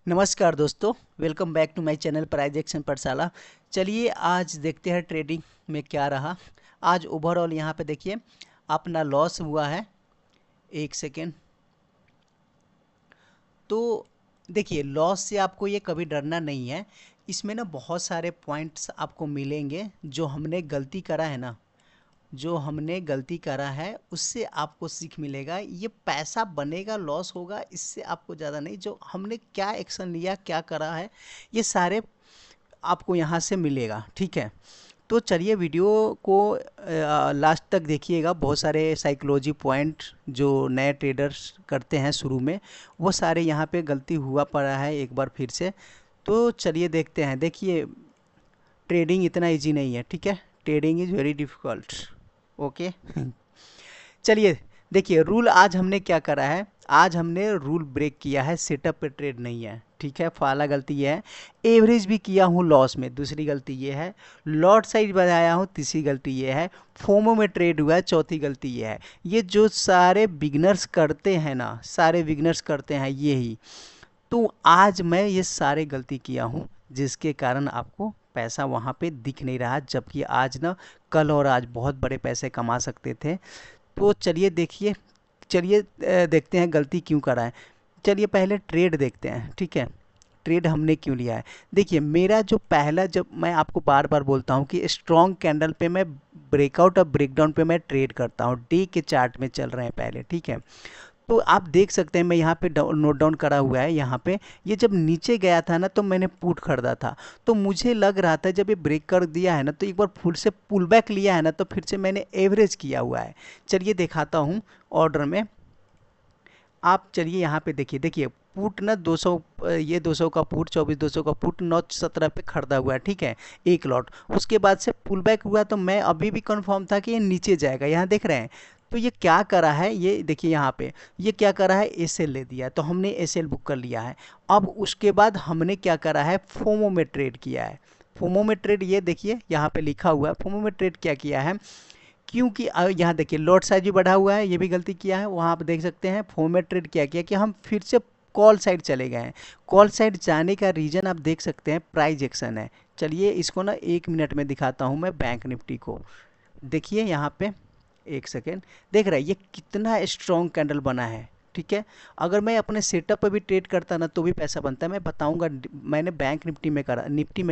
नमस्कार दोस्तों, welcome back to my channel price action Pathshala. चलिए आज देखते हैं ट्रेडिंग में क्या रहा। आज ओवरऑल यहाँ पे देखिए अपना लॉस हुआ है। एक सेकेंड। तो देखिए लॉस से आपको ये कभी डरना नहीं है। इसमें ना बहुत सारे पॉइंट्स आपको मिलेंगे। जो हमने गलती करा है ना, जो हमने गलती करा है उससे आपको सीख मिलेगा। ये पैसा बनेगा लॉस होगा इससे आपको ज़्यादा नहीं, जो हमने क्या एक्शन लिया क्या करा है ये सारे आपको यहाँ से मिलेगा। ठीक है, तो चलिए वीडियो को लास्ट तक देखिएगा। बहुत सारे साइकोलॉजी पॉइंट जो नए ट्रेडर्स करते हैं शुरू में, वो सारे यहाँ पे गलती हुआ पड़ा है एक बार फिर से। तो चलिए देखते हैं। देखिए ट्रेडिंग इतना इजी नहीं है, ठीक है, trading is very difficult. Okay चलिए देखिए रूल आज हमने क्या करा है। आज हमने रूल ब्रेक किया है, सेटअप पे ट्रेड नहीं है, ठीक है। पहला गलती ये है। एवरेज भी किया हूँ लॉस में, दूसरी गलती ये है। लॉट साइज बनाया हूँ, तीसरी गलती ये है। फोमो में ट्रेड हुआ है, चौथी गलती ये है। ये जो सारे बिगनर्स करते हैं ना, सारे बिगनर्स करते हैं यही। तो आज मैं ये सारे गलती किया हूँ जिसके कारण आपको पैसा वहाँ पे दिख नहीं रहा, जबकि आज ना कल और आज बहुत बड़े पैसे कमा सकते थे। तो चलिए देखिए, चलिए देखते हैं गलती क्यों करा है। चलिए पहले ट्रेड देखते हैं, ठीक है। ट्रेड हमने क्यों लिया है। देखिए मेरा जो पहला, जब मैं आपको बार बार बोलता हूँ कि स्ट्रॉन्ग कैंडल पे मैं ब्रेकआउट और ब्रेकडाउन पे मैं ट्रेड करता हूँ, डे के चार्ट में चल रहे हैं पहले, ठीक है। तो आप देख सकते हैं मैं यहाँ पे नोट डाउन करा हुआ है। यहाँ पे ये जब नीचे गया था ना तो मैंने पुट खरीदा था। तो मुझे लग रहा था जब ये ब्रेक कर दिया है ना तो एक बार फुल से पुल बैक लिया है ना तो फिर से मैंने एवरेज किया हुआ है। चलिए दिखाता हूँ ऑर्डर में। आप चलिए यहाँ पे देखिए, देखिए पुट ना 200, ये 200 का पुट, 24,200 का पुट 917 पे खरीदा हुआ है, ठीक है, एक लॉट। उसके बाद से पुल बैक हुआ तो मैं अभी भी कंफर्म था कि ये नीचे जाएगा, यहाँ देख रहे हैं। तो ये क्या करा है, ये देखिए यहाँ पे ये क्या करा है, एसएल ले दिया है, तो हमने एसएल बुक कर लिया है। अब उसके बाद हमने क्या करा है, फोमो में ट्रेड किया है। फोमो में ट्रेड, ये देखिए यहाँ पे लिखा हुआ है, फोमो में ट्रेड क्या किया है। क्योंकि यहाँ देखिए लॉट साइज भी बढ़ा हुआ है, ये भी गलती किया है। वहाँ आप देख सकते हैं फॉर्मेट ट्रेड क्या किया कि हम फिर से कॉल साइड चले गए हैं। कॉल साइड जाने का रीज़न आप देख सकते हैं, प्राइस एक्शन है। चलिए इसको ना 1 मिनट में दिखाता हूँ मैं बैंक निफ्टी को। देखिए यहाँ पे, एक सेकेंड, देख रहे हैं ये कितना स्ट्रॉन्ग कैंडल बना है, ठीक है। अगर मैं अपने सेटअप पे भी ट्रेड करता ना तो भी पैसा बनता है, मैं बताऊंगा। मैंने बैंक निफ्टी में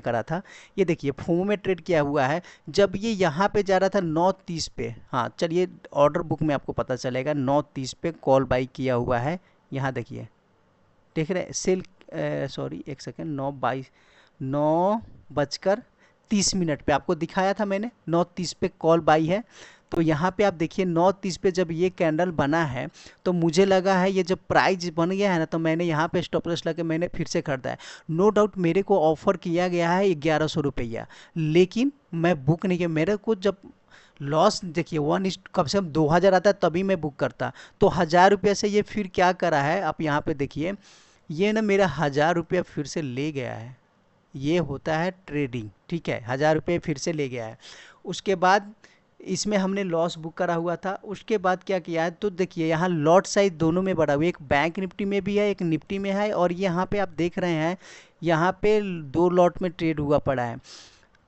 करा था। ये देखिए फोमो में ट्रेड किया हुआ है। जब ये यहाँ पे जा रहा था 9:30 पे, हाँ चलिए ऑर्डर बुक में आपको पता चलेगा, 9:30 पे कॉल बाई किया हुआ है। यहाँ देखिए, देख रहे हैं सेल, सॉरी एक सेकेंड, 9:30 पे आपको दिखाया था मैंने, 9:30 पे कॉल बाई है। तो यहाँ पे आप देखिए 9:30 पे जब ये कैंडल बना है तो मुझे लगा है ये जब प्राइस बन गया है ना तो मैंने यहाँ पे स्टॉप लॉस लगा के मैंने फिर से खरीदा है। नो डाउट मेरे को ऑफर किया गया है 1100 रुपया, लेकिन मैं बुक नहीं किया। मेरे को जब लॉस देखिए कम से कम 2000 आता है तभी मैं बुक करता। तो 1000 रुपये से ये फिर क्या करा है, आप यहाँ पे देखिए, ये ना मेरा 1000 रुपया फिर से ले गया है। ये होता है ट्रेडिंग, ठीक है। 1000 रुपये फिर से ले गया है। उसके बाद इसमें हमने लॉस बुक करा हुआ था। उसके बाद क्या किया है, तो देखिए यहाँ लॉट साइज दोनों में बढ़ा हुआ है, एक बैंक निफ्टी में भी है, एक निफ्टी में है। और यहाँ पे आप देख रहे हैं यहाँ पे 2 लॉट में ट्रेड हुआ पड़ा है।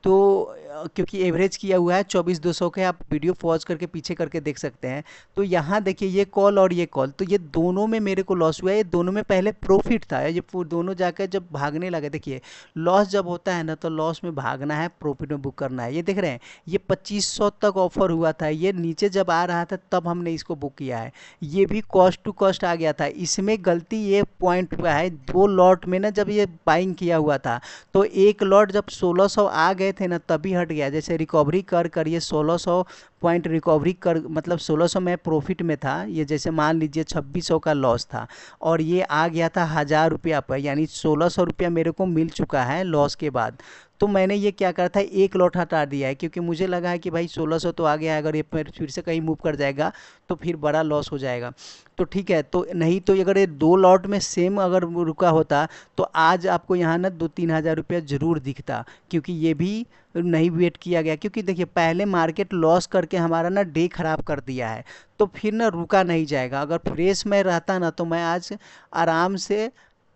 तो क्योंकि एवरेज किया हुआ है 24,200 के, आप वीडियो पॉज करके पीछे करके देख सकते हैं। तो यहाँ देखिए ये कॉल और ये कॉल, तो ये दोनों में मेरे को लॉस हुआ है। ये दोनों में पहले प्रॉफिट था, ये दोनों जाकर जब भागने लगे, देखिए लॉस जब होता है ना तो लॉस में भागना है, प्रॉफिट में बुक करना है। ये देख रहे हैं ये 2500 तक ऑफर हुआ था, ये नीचे जब आ रहा था तब हमने इसको बुक किया है। ये भी कॉस्ट टू कॉस्ट आ गया था। इसमें गलती ये पॉइंट हुआ है, 2 लॉट में ना जब ये बाइंग किया हुआ था तो एक लॉट जब 1600 आ गए थे ना तभी हट गया। जैसे रिकवरी कर ये 1600 पॉइंट रिकवरी कर, मतलब 1600 में प्रॉफिट में था। ये जैसे मान लीजिए 2600 का लॉस था और ये आ गया था 1000 रुपया पर, यानी 1600 रुपया मेरे को मिल चुका है लॉस के बाद। तो मैंने ये क्या करा था, एक लॉट हटा दिया है, क्योंकि मुझे लगा है कि भाई 1600 तो आ गया है, अगर ये फिर से कहीं मूव कर जाएगा तो फिर बड़ा लॉस हो जाएगा। तो ठीक है, तो नहीं तो अगर ये 2 लॉट में सेम अगर रुका होता तो आज आपको यहाँ ना 2-3 हज़ार रुपया जरूर दिखता, क्योंकि ये भी नहीं वेट किया गया। क्योंकि देखिए पहले मार्केट लॉस करके हमारा ना डे खराब कर दिया है, तो फिर ना रुका नहीं जाएगा। अगर फ्रेश में रहता ना तो मैं आज आराम से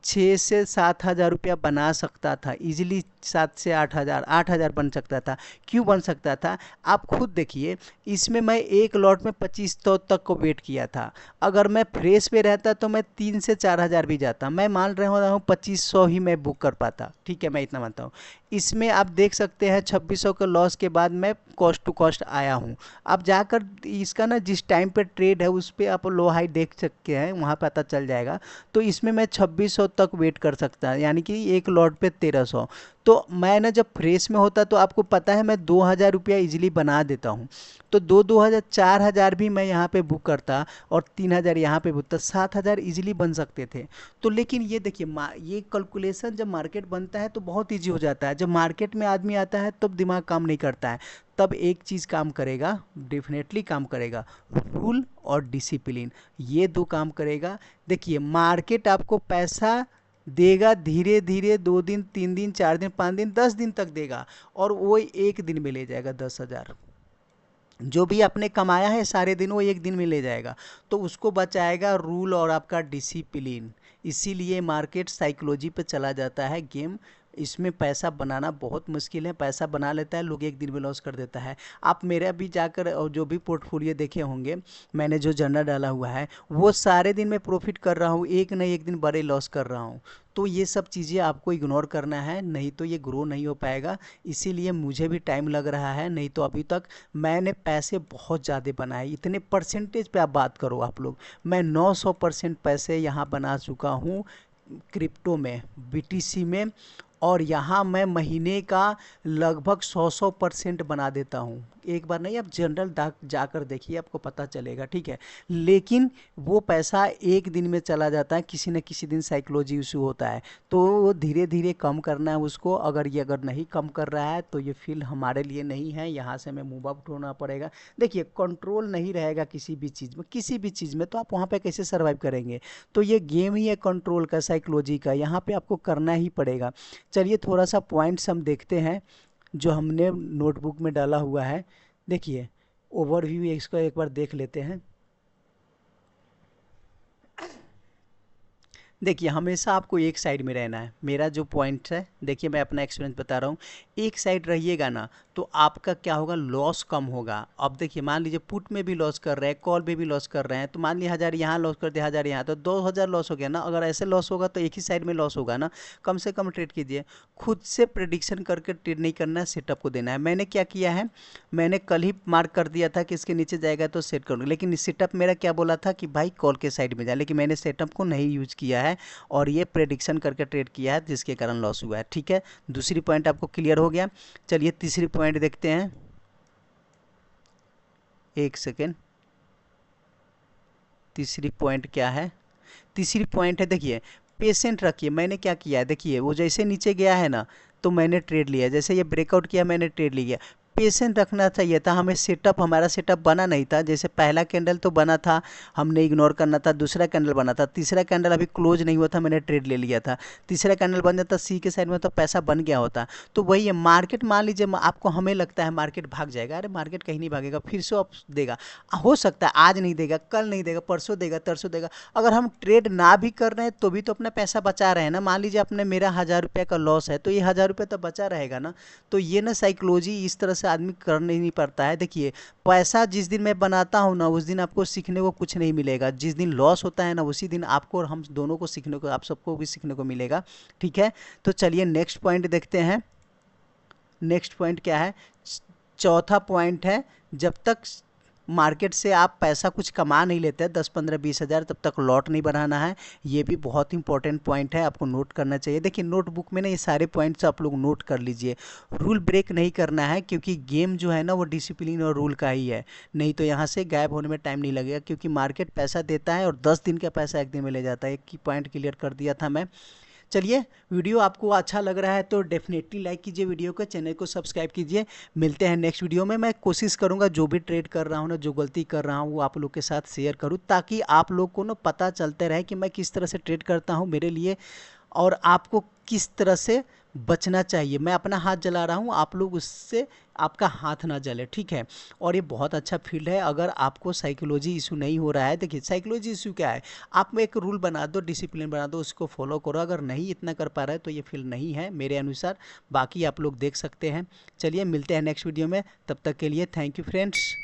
6 से 7 हज़ार रुपया बना सकता था इजीली। 7 से 8 हज़ार बन सकता था। क्यों बन सकता था आप खुद देखिए। इसमें मैं एक लॉट में 2500 तक को वेट किया था। अगर मैं फ्रेश पे रहता तो मैं 3 से 4 हज़ार भी जाता। मैं मान रहा हूँ 2500 ही मैं बुक कर पाता। ठीक है, मैं इतना मानता हूँ। इसमें आप देख सकते हैं 2600 के लॉस के बाद मैं कॉस्ट टू कॉस्ट आया हूँ। आप जाकर इसका ना जिस टाइम पे ट्रेड है उस पर आप लो हाई देख सकते हैं, वहाँ पता चल जाएगा। तो इसमें मैं 2600 तक वेट कर सकता है, यानी कि एक लॉट पे 1300। तो मैं ना जब फ्रेश में होता तो आपको पता है मैं 2000 रुपया इजीली बना देता हूँ। तो 2000 4000 भी मैं यहाँ पे बुक करता और 3000 यहाँ पे बुकता, 7000 इजीली बन सकते थे। तो लेकिन ये देखिए ये कैलकुलेशन जब मार्केट बनता है तो बहुत ईजी हो जाता है। जब मार्केट में आदमी आता है तब दिमाग काम नहीं करता है। तब एक चीज़ काम करेगा, डेफिनेटली काम करेगा, रूल और डिसिप्लिन। ये दो काम करेगा। देखिए मार्केट आपको पैसा देगा धीरे धीरे, 2 दिन 3 दिन 4 दिन 5 दिन 10 दिन तक देगा, और वो एक दिन में ले जाएगा 10,000। जो भी आपने कमाया है सारे दिन वो एक दिन में ले जाएगा। तो उसको बचाएगा रूल और आपका डिसिप्लिन। इसीलिए मार्केट साइकोलॉजी पे चला जाता है गेम। इसमें पैसा बनाना बहुत मुश्किल है। पैसा बना लेता है लोग, एक दिन में लॉस कर देता है। आप मेरा भी जाकर और जो भी पोर्टफोलियो देखे होंगे, मैंने जो जर्नल डाला हुआ है वो सारे दिन में प्रॉफिट कर रहा हूँ, एक न एक दिन बड़े लॉस कर रहा हूँ। तो ये सब चीज़ें आपको इग्नोर करना है, नहीं तो ये ग्रो नहीं हो पाएगा। इसीलिए मुझे भी टाइम लग रहा है, नहीं तो अभी तक मैंने पैसे बहुत ज़्यादा बनाए। इतने परसेंटेज पे आप बात करो आप लोग, मैं 900% पैसे यहाँ बना चुका हूँ क्रिप्टो में, बीटीसी में। और यहाँ मैं महीने का लगभग 100% बना देता हूँ। एक बार नहीं, आप जनरल जाकर देखिए, आपको पता चलेगा। ठीक है, लेकिन वो पैसा एक दिन में चला जाता है। किसी न किसी दिन साइकोलॉजी इशू होता है, तो वो धीरे धीरे कम करना है उसको। अगर नहीं कम कर रहा है तो ये फील्ड हमारे लिए नहीं है, यहाँ से हमें मूव आउट होना पड़ेगा। देखिए कंट्रोल नहीं रहेगा किसी भी चीज़ में, किसी भी चीज़ में, तो आप वहाँ पे कैसे सर्वाइव करेंगे। तो ये गेम ही है कंट्रोल का, साइकोलॉजी का, यहाँ पे आपको करना ही पड़ेगा। चलिए थोड़ा सा पॉइंट्स हम देखते हैं जो हमने नोटबुक में डाला हुआ है। देखिए ओवरव्यू इसका एक बार देख लेते हैं। देखिए हमेशा आपको एक साइड में रहना है। मेरा जो पॉइंट है, देखिए मैं अपना एक्सपीरियंस बता रहा हूँ, एक साइड रहिएगा ना तो आपका क्या होगा, लॉस कम होगा। अब देखिए मान लीजिए पुट में भी लॉस कर रहे हैं, कॉल में भी लॉस कर रहे हैं, तो मान लीजिए 1000 यहाँ लॉस कर दिया, 1000 यहाँ, तो 2000 लॉस हो गया ना। अगर ऐसे लॉस होगा तो एक ही साइड में लॉस होगा ना। कम से कम ट्रेड कीजिए, खुद से प्रेडिक्शन करके ट्रेड नहीं करना है, सेटअप को देना है। मैंने क्या किया है, मैंने कल ही मार्क कर दिया था कि इसके नीचे जाएगा तो सेट करूँगा, लेकिन सेटअप मेरा क्या बोला था कि भाई कॉल के साइड में जाए, लेकिन मैंने सेटअप को नहीं यूज किया है और ये प्रेडिक्शन करके ट्रेड किया है, जिसके कारण लॉस हुआ है। ठीक है, दूसरी पॉइंट आपको क्लियर हो गया। चलिए तीसरी पॉइंट देखते हैं, एक सेकेंड। तीसरी पॉइंट क्या है, तीसरी पॉइंट है, देखिए पेशेंट रखिए। मैंने क्या किया है, देखिए वो जैसे नीचे गया है ना तो मैंने ट्रेड लिया, जैसे ये ब्रेकआउट किया मैंने ट्रेड लिया। पेशेंट रखना चाहिए था हमें। सेटअप, हमारा सेटअप बना नहीं था। जैसे पहला कैंडल तो बना था, हमने इग्नोर करना था। दूसरा कैंडल बना था, तीसरा कैंडल अभी क्लोज नहीं हुआ था, मैंने ट्रेड ले लिया था। तीसरा कैंडल बन जाता सी के साइड में तो पैसा बन गया होता। तो वही है मार्केट। मान लीजिए आपको, हमें लगता है मार्केट भाग जाएगा, अरे मार्केट कहीं नहीं भागेगा, फिर से आप देगा। हो सकता है आज नहीं देगा, कल नहीं देगा, परसों देगा, तरसों देगा। अगर हम ट्रेड ना भी कर रहे हैं तो भी तो अपना पैसा बचा रहे हैं ना। मान लीजिए अपने मेरा 1000 रुपये का लॉस है तो ये 1000 रुपये तो बचा रहेगा ना। तो ये ना साइकोलॉजी इस तरह से आदमी कर नहीं पड़ता है। देखिए पैसा जिस दिन मैं बनाता हूँ ना उस दिन आपको सीखने को कुछ नहीं मिलेगा। जिस दिन लॉस होता है ना उसी दिन आपको और हम दोनों को सीखने को, आप सबको भी सीखने को मिलेगा। ठीक है, तो चलिए नेक्स्ट पॉइंट देखते हैं। नेक्स्ट पॉइंट क्या है, चौथा पॉइंट है, जब तक मार्केट से आप पैसा कुछ कमा नहीं लेते 10 15 20 हज़ार, तब तक लॉट नहीं बनाना है। ये भी बहुत इंपॉर्टेंट पॉइंट है, आपको नोट करना चाहिए। देखिए नोटबुक में ना ये सारे पॉइंट्स आप लोग नोट कर लीजिए। रूल ब्रेक नहीं करना है, क्योंकि गेम जो है ना वो डिसिप्लिन और रूल का ही है। नहीं तो यहाँ से गायब होने में टाइम नहीं लगेगा, क्योंकि मार्केट पैसा देता है और 10 दिन का पैसा एक दिन में ले जाता है। एक की पॉइंट क्लियर कर दिया था मैं। चलिए वीडियो आपको अच्छा लग रहा है तो डेफिनेटली लाइक कीजिए वीडियो को, चैनल को सब्सक्राइब कीजिए। मिलते हैं नेक्स्ट वीडियो में। मैं कोशिश करूंगा जो भी ट्रेड कर रहा हूं ना, जो गलती कर रहा हूं वो आप लोग के साथ शेयर करूं, ताकि आप लोग को ना पता चलते रहे कि मैं किस तरह से ट्रेड करता हूं मेरे लिए, और आपको किस तरह से बचना चाहिए। मैं अपना हाथ जला रहा हूँ, आप लोग उससे आपका हाथ ना जले, ठीक है। और ये बहुत अच्छा फील्ड है। अगर आपको साइकोलॉजी इशू नहीं हो रहा है, देखिए साइकोलॉजी इशू क्या है, आप में एक रूल बना दो, डिसिप्लिन बना दो, उसको फॉलो करो। अगर नहीं इतना कर पा रहे तो ये फील्ड नहीं है मेरे अनुसार। बाकी आप लोग देख सकते हैं। चलिए मिलते हैं नेक्स्ट वीडियो में, तब तक के लिए थैंक यू फ्रेंड्स।